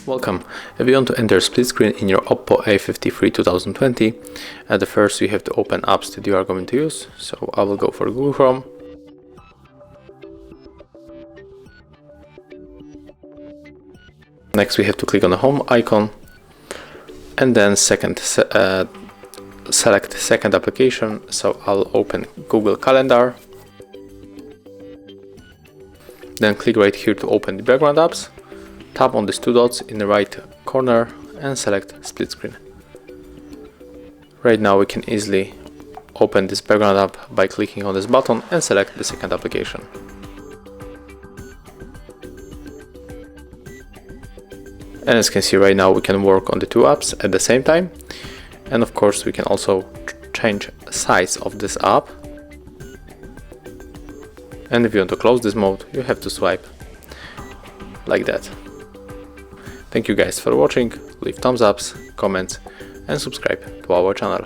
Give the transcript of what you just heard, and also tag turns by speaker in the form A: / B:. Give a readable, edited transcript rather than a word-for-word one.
A: Welcome. If you want to enter split screen in your OPPO A53 2020, at the first you have to open apps that you are going to use. So I will go for Google Chrome. Next we have to click on the home icon and then select second application. So I'll open Google Calendar. Then click right here to open the background apps. Tap on these two dots in the right corner and select split screen. Right now we can easily open this background app by clicking on this button and select the second application. And as you can see right now we can work on the two apps at the same time. And of course we can also change size of this app. And if you want to close this mode, you have to swipe like that. Thank you guys for watching, leave thumbs ups, comments and subscribe to our channel.